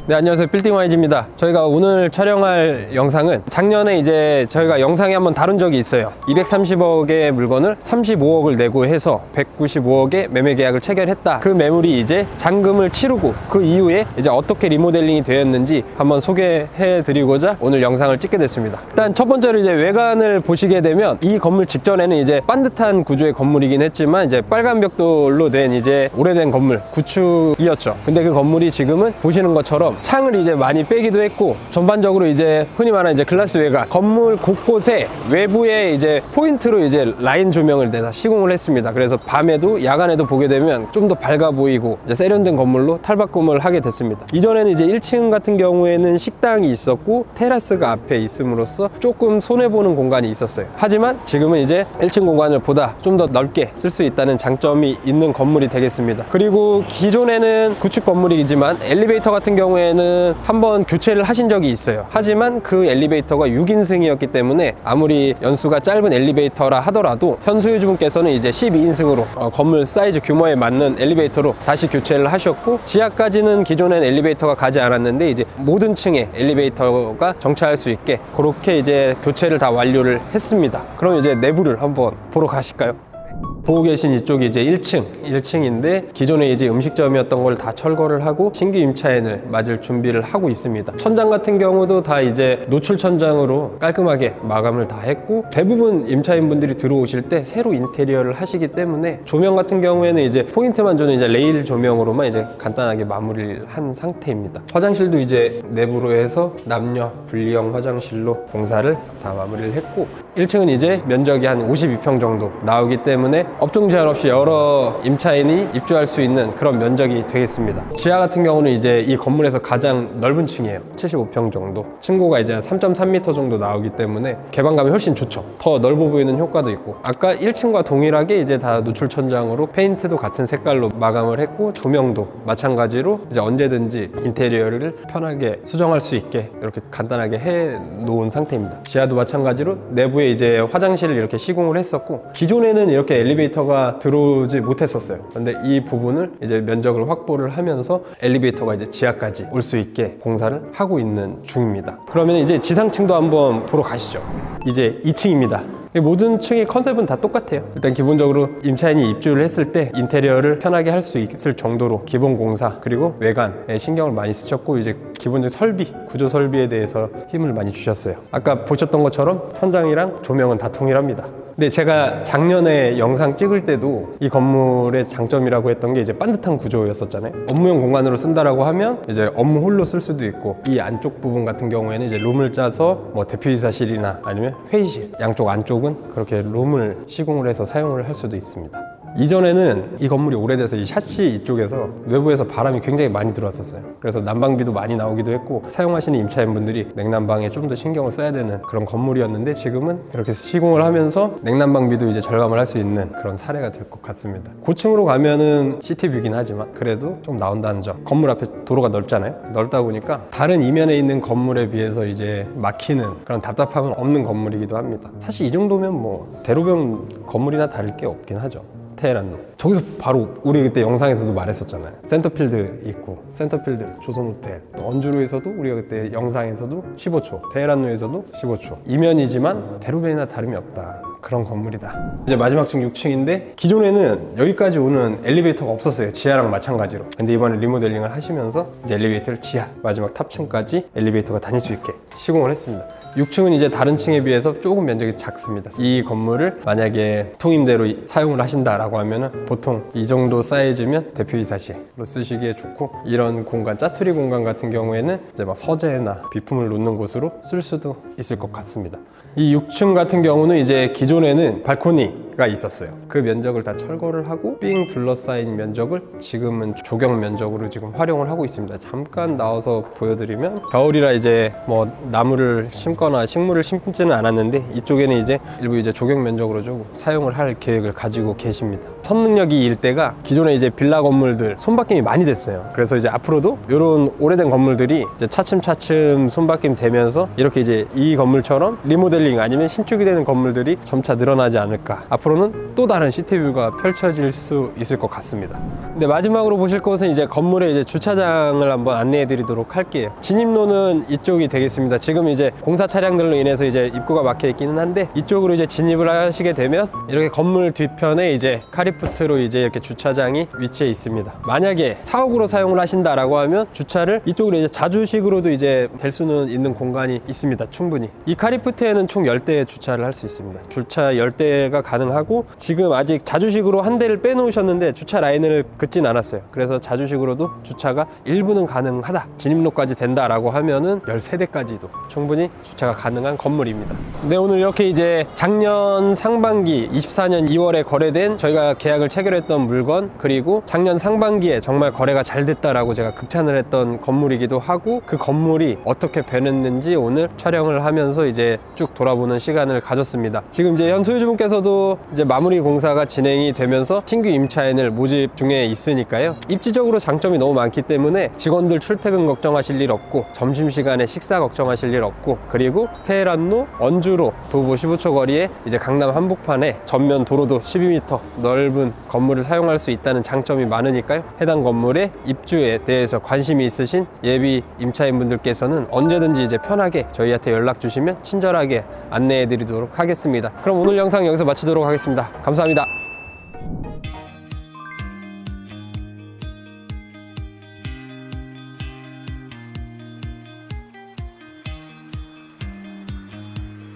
네, 안녕하세요. 빌딩와이즈입니다. 저희가 오늘 촬영할 영상은 작년에 이제 저희가 영상에 한번 다룬 적이 있어요. 230억의 물건을 35억을 내고 해서 195억의 매매 계약을 체결했다. 그 매물이 이제 잔금을 치르고 그 이후에 이제 어떻게 리모델링이 되었는지 한번 소개해 드리고자 오늘 영상을 찍게 됐습니다. 일단 첫 번째로 이제 외관을 보시게 되면 이 건물 직전에는 이제 반듯한 구조의 건물이긴 했지만 이제 빨간 벽돌로 된 이제 오래된 건물 구축이었죠. 근데 그 건물이 지금은 보시는 것처럼 창을 이제 많이 빼기도 했고, 전반적으로 이제 흔히 말하는 이제 글라스 외관, 건물 곳곳에 외부에 이제 포인트로 이제 라인 조명을 내다 시공을 했습니다. 그래서 밤에도 야간에도 보게 되면 좀 더 밝아 보이고 이제 세련된 건물로 탈바꿈을 하게 됐습니다. 이전에는 이제 1층 같은 경우에는 식당이 있었고 테라스가 앞에 있음으로써 조금 손해보는 공간이 있었어요. 하지만 지금은 이제 1층 공간을 보다 좀 더 넓게 쓸 수 있다는 장점이 있는 건물이 되겠습니다. 그리고 기존에는 구축 건물이지만 엘리베이터 같은 경우에는 한번 교체를 하신 적이 있어요. 하지만 그 엘리베이터가 6인승이었기 때문에 아무리 연수가 짧은 엘리베이터라 하더라도 현 소유주분께서는 이제 12인승으로 건물 사이즈 규모에 맞는 엘리베이터로 다시 교체를 하셨고, 지하까지는 기존엔 엘리베이터가 가지 않았는데 이제 모든 층에 엘리베이터가 정차할 수 있게 그렇게 이제 교체를 다 완료를 했습니다. 그럼 이제 내부를 한번 보러 가실까요? 보고 계신 이쪽이 이제 1층인데 기존에 이제 음식점이었던 걸 다 철거를 하고 신규 임차인을 맞을 준비를 하고 있습니다. 천장 같은 경우도 다 이제 노출 천장으로 깔끔하게 마감을 다 했고, 대부분 임차인분들이 들어오실 때 새로 인테리어를 하시기 때문에 조명 같은 경우에는 이제 포인트만 주는 이제 레일 조명으로만 이제 간단하게 마무리를 한 상태입니다. 화장실도 이제 내부로 해서 남녀 분리형 화장실로 공사를 다 마무리를 했고, 1층은 이제 면적이 한 52평 정도 나오기 때문에 업종 제한 없이 여러 임차인이 입주할 수 있는 그런 면적이 되겠습니다. 지하 같은 경우는 이제 이 건물에서 가장 넓은 층이에요. 75평 정도. 층고가 이제 3.3m 정도 나오기 때문에 개방감이 훨씬 좋죠. 더 넓어 보이는 효과도 있고, 아까 1층과 동일하게 이제 다 노출 천장으로 페인트도 같은 색깔로 마감을 했고, 조명도 마찬가지로 이제 언제든지 인테리어를 편하게 수정할 수 있게 이렇게 간단하게 해 놓은 상태입니다. 지하도 마찬가지로 내부에 이제 화장실을 이렇게 시공을 했었고, 기존에는 이렇게 엘리베이터가 들어오지 못했었어요. 근데 이 부분을 이제 면적을 확보를 하면서 엘리베이터가 이제 지하까지 올 수 있게 공사를 하고 있는 중입니다. 그러면 이제 지상층도 한번 보러 가시죠. 이제 2층입니다. 모든 층의 컨셉은 다 똑같아요. 일단 기본적으로 임차인이 입주를 했을 때 인테리어를 편하게 할 수 있을 정도로 기본 공사 그리고 외관에 신경을 많이 쓰셨고, 이제 기본적인 설비, 구조 설비에 대해서 힘을 많이 주셨어요. 아까 보셨던 것처럼 천장이랑 조명은 다 동일합니다. 근데 제가 작년에 영상 찍을 때도 이 건물의 장점이라고 했던 게 이제 반듯한 구조였었잖아요. 업무용 공간으로 쓴다라고 하면 이제 업무홀로 쓸 수도 있고, 이 안쪽 부분 같은 경우에는 이제 룸을 짜서 뭐 대표이사실이나 아니면 회의실, 양쪽 안쪽은 그렇게 룸을 시공을 해서 사용을 할 수도 있습니다. 이전에는 이 건물이 오래돼서 이 샤시 이쪽에서 외부에서 바람이 굉장히 많이 들어왔었어요. 그래서 난방비도 많이 나오기도 했고, 사용하시는 임차인분들이 냉난방에 좀 더 신경을 써야 되는 그런 건물이었는데, 지금은 이렇게 시공을 하면서 냉난방비도 이제 절감을 할 수 있는 그런 사례가 될 것 같습니다. 고층으로 가면은 시티뷰긴 하지만 그래도 좀 나온다는 점. 건물 앞에 도로가 넓잖아요. 넓다 보니까 다른 이면에 있는 건물에 비해서 이제 막히는 그런 답답함은 없는 건물이기도 합니다. 사실 이 정도면 뭐 대로변 건물이나 다를 게 없긴 하죠. 테헤란로. 저기서 바로 우리 그때 영상에서도 말했었잖아요. 센터필드 있고, 센터필드 조선호텔, 원주로에서도 우리가 그때 영상에서도 15초, 테헤란로에서도 15초. 이면이지만 대로변이나 다름이 없다. 그런 건물이다. 이제 마지막 층 6층인데 기존에는 여기까지 오는 엘리베이터가 없었어요. 지하랑 마찬가지로. 근데 이번에 리모델링을 하시면서 이제 엘리베이터를 지하 마지막 탑층까지 엘리베이터가 다닐 수 있게 시공을 했습니다. 6층은 이제 다른 층에 비해서 조금 면적이 작습니다. 이 건물을 만약에 통임대로 사용을 하신다라고 하면은 보통 이 정도 사이즈면 대표이사실로 쓰시기에 좋고, 이런 공간, 짜투리 공간 같은 경우에는 이제 막 서재나 비품을 놓는 곳으로 쓸 수도 있을 것 같습니다. 이 6층 같은 경우는 이제 기존에는 발코니가 있었어요. 그 면적을 다 철거를 하고 삥 둘러싸인 면적을 지금은 조경 면적으로 지금 활용을 하고 있습니다. 잠깐 나와서 보여드리면, 겨울이라 이제 뭐 나무를 심거나 식물을 심지는 않았는데 이쪽에는 이제 일부 이제 조경 면적으로 좀 사용을 할 계획을 가지고 계십니다. 선능력이 일대가 기존에 이제 빌라 건물들 손바뀜이 많이 됐어요. 그래서 이제 앞으로도 이런 오래된 건물들이 이제 차츰차츰 손바뀜 되면서 이렇게 이제 이 건물처럼 리모델링 아니면 신축이 되는 건물들이 점차 늘어나지 않을까. 앞으로는 또 다른 시티뷰가 펼쳐질 수 있을 것 같습니다. 근데 마지막으로 보실 곳은 이제 건물의 이제 주차장을 한번 안내해 드리도록 할게요. 진입로는 이쪽이 되겠습니다. 지금 이제 공사 차량들로 인해서 이제 입구가 막혀 있기는 한데, 이쪽으로 이제 진입을 하시게 되면 이렇게 건물 뒤편에 이제 카리푸트로 이제 이렇게 주차장이 위치해 있습니다. 만약에 사옥으로 사용을 하신다라고 하면 주차를 이쪽으로 이제 자주식으로도 이제 될 수는 있는 공간이 있습니다. 충분히. 이 카리푸트에는 총 10대 주차를 할 수 있습니다. 주차 10대가 가능하고, 지금 아직 자주식으로 한 대를 빼놓으셨는데 주차 라인을 긋진 않았어요. 그래서 자주식으로도 주차가 일부는 가능하다, 진입로까지 된다라고 하면은 13대까지도 충분히 주차가 가능한 건물입니다. 네, 오늘 이렇게 이제 작년 상반기 24년 2월에 거래된, 저희가 계약을 체결했던 물건, 그리고 작년 상반기에 정말 거래가 잘 됐다라고 제가 극찬을 했던 건물이기도 하고, 그 건물이 어떻게 변했는지 오늘 촬영을 하면서 이제 쭉 돌아보는 시간을 가졌습니다. 지금 이제 현 소유주분께서도 이제 마무리 공사가 진행이 되면서 신규 임차인을 모집 중에 있으니까요. 입지적으로 장점이 너무 많기 때문에 직원들 출퇴근 걱정하실 일 없고, 점심시간에 식사 걱정하실 일 없고, 그리고 테헤란로, 원주로 도보 15초 거리에 이제 강남 한복판에 전면 도로도 12m 넓은 건물을 사용할 수 있다는 장점이 많으니까요. 해당 건물의 입주에 대해서 관심이 있으신 예비 임차인분들께서는 언제든지 이제 편하게 저희한테 연락 주시면 친절하게 안내해 드리도록 하겠습니다. 그럼 오늘 영상 여기서 마치도록 하겠습니다. 감사합니다.